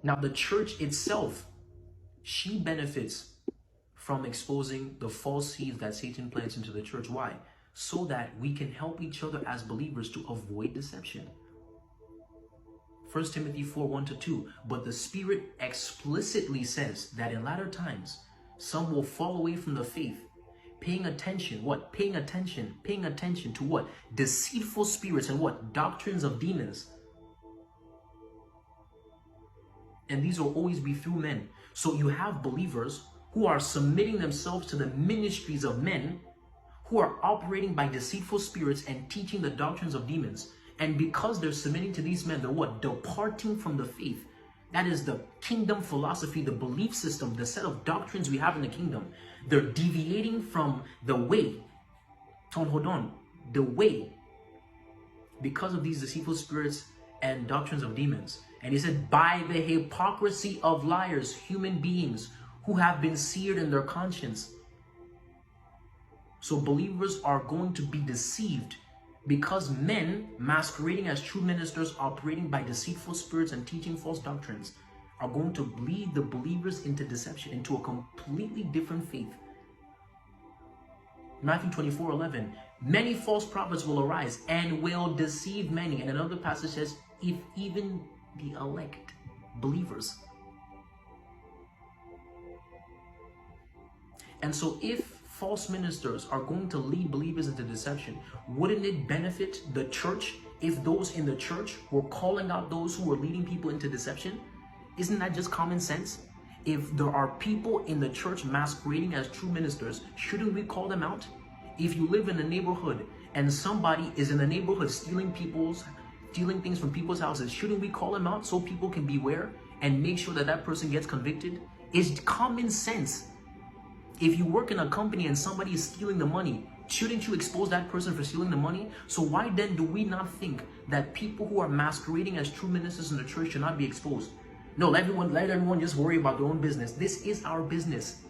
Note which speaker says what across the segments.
Speaker 1: Now, the church itself, she benefits from exposing the false seeds that Satan plants into the church. Why? So that we can help each other as believers to avoid deception. 1 Timothy 4:1-2. But the Spirit explicitly says that in latter times, some will fall away from the faith, paying attention. What? Paying attention to what? Deceitful spirits and what? Doctrines of demons. And these will always be through men. So you have believers who are submitting themselves to the ministries of men who are operating by deceitful spirits and teaching the doctrines of demons. And because they're submitting to these men, they're what? Departing from the faith. That is the kingdom philosophy, the belief system, the set of doctrines we have in the kingdom. They're deviating from the way. Hold on. The way. Because of these deceitful spirits and doctrines of demons. And he said, by the hypocrisy of liars, human beings who have been seared in their conscience. So believers are going to be deceived because men masquerading as true ministers, operating by deceitful spirits and teaching false doctrines, are going to lead the believers into deception, into a completely different faith. Matthew 24:11, many false prophets will arise and will deceive many. And another passage says, if even the elect believers. And so if false ministers are going to lead believers into deception, wouldn't it benefit the church if those in the church were calling out those who are leading people into deception? Isn't that just common sense? If there are people in the church masquerading as true ministers, shouldn't we call them out? If you live in a neighborhood and somebody is in the neighborhood stealing things from people's houses, shouldn't we call them out so people can beware and make sure that that person gets convicted? It's common sense. If you work in a company and somebody is stealing the money, shouldn't you expose that person for stealing the money? So why then do we not think that people who are masquerading as true ministers in the church should not be exposed? No, let everyone just worry about their own business. This is our business.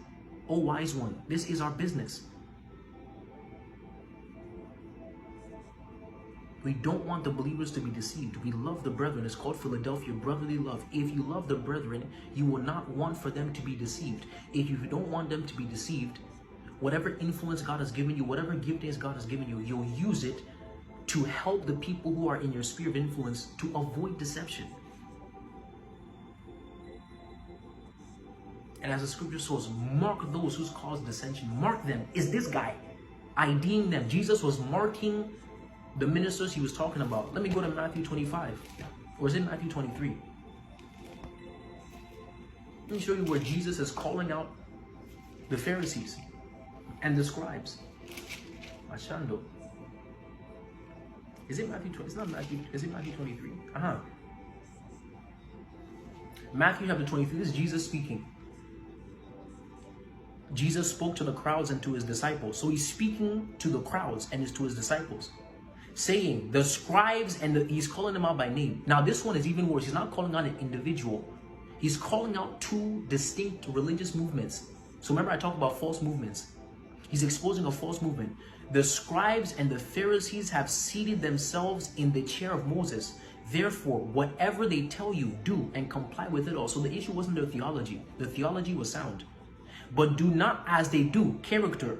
Speaker 1: Oh, wise one, this is our business. We don't want the believers to be deceived. We love the brethren. It's called Philadelphia, brotherly love. If you love the brethren, you will not want for them to be deceived. If you don't want them to be deceived, whatever influence God has given you, whatever giftings God has given you, you'll use it to help the people who are in your sphere of influence to avoid deception. And as the scripture shows, mark those who's caused dissension. Mark them. Is this guy IDing them? Jesus was marking the ministers he was talking about. Let me go to Matthew 25. Or is it Matthew 23? Let me show you where Jesus is calling out the Pharisees and the scribes. Machando. Is it Matthew 20? It's not Matthew. Is it Matthew 23? Matthew chapter 23. This is Jesus speaking. Jesus spoke to the crowds and to his disciples. So he's speaking to the crowds and to his disciples, saying the scribes he's calling them out by name. Now this one is even worse. He's not calling out an individual. He's calling out two distinct religious movements. So remember I talked about false movements. He's exposing a false movement. The scribes and the Pharisees have seated themselves in the chair of Moses. Therefore, whatever they tell you, do and comply with it all. So the issue wasn't their theology. The theology was sound. But do not as they do, character.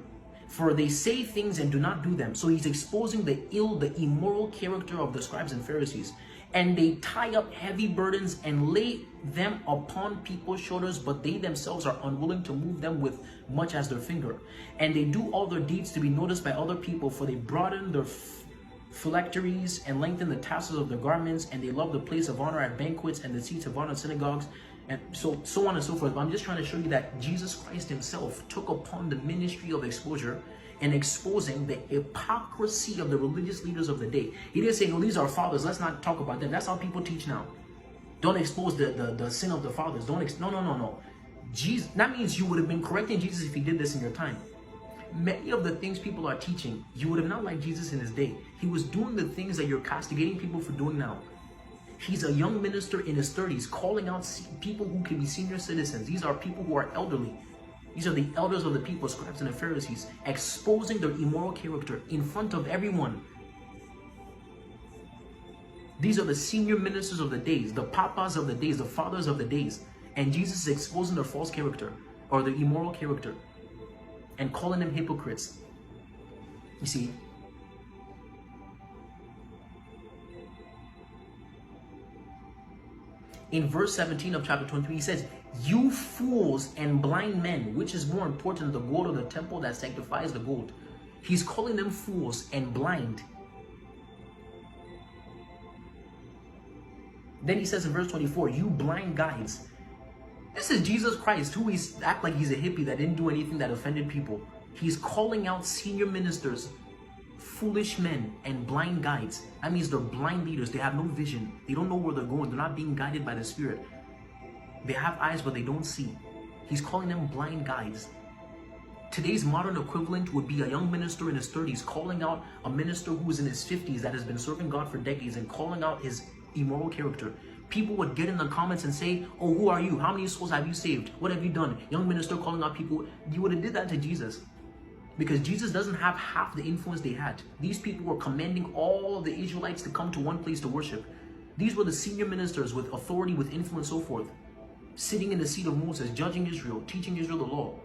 Speaker 1: For they say things and do not do them. So he's exposing the immoral character of the scribes and Pharisees. And they tie up heavy burdens and lay them upon people's shoulders, but they themselves are unwilling to move them with much as their finger. And they do all their deeds to be noticed by other people, for they broaden their phylacteries and lengthen the tassels of their garments, and they love the place of honor at banquets and the seats of honor in synagogues, and so on and so forth. But I'm just trying to show you that Jesus Christ himself took upon the ministry of exposure and exposing the hypocrisy of the religious leaders of the day. He didn't say, no, these are fathers, let's not talk about them. That's how people teach now. Don't expose the sin of the fathers. No. Jesus, that means you would have been correcting Jesus if he did this in your time. Many of the things people are teaching, you would have not liked Jesus in his day. He was doing the things that you're castigating people for doing now. He's a young minister in his 30s calling out people who can be senior citizens. These are people who are elderly. These are the elders of the people, scribes and the Pharisees, exposing their immoral character in front of everyone. These are the senior ministers of the days, the papas of the days, the fathers of the days. And Jesus is exposing their false character or the immoral character and calling them hypocrites. You see, in verse 17 of chapter 23, he says, "You fools and blind men, which is more important, the gold or the temple that sanctifies the gold?" He's calling them fools and blind. Then he says in verse 24, "You blind guides." This is Jesus Christ, who is act like he's a hippie that didn't do anything that offended people. He's calling out senior ministers, foolish men, and blind guides. That means they're blind leaders. They have no vision. They don't know where they're going. They're not being guided by the Spirit. They have eyes, but they don't see. He's calling them blind guides. Today's modern equivalent would be a young minister in his 30s calling out a minister who is in his 50s that has been serving God for decades and calling out his immoral character. People would get in the comments and say, "Oh, who are you? How many souls have you saved? What have you done?" Young minister calling out people. You would have did that to Jesus, because Jesus doesn't have half the influence they had. These people were commanding all the Israelites to come to one place to worship. These were the senior ministers with authority, with influence, so forth, sitting in the seat of Moses, judging Israel, teaching Israel the law.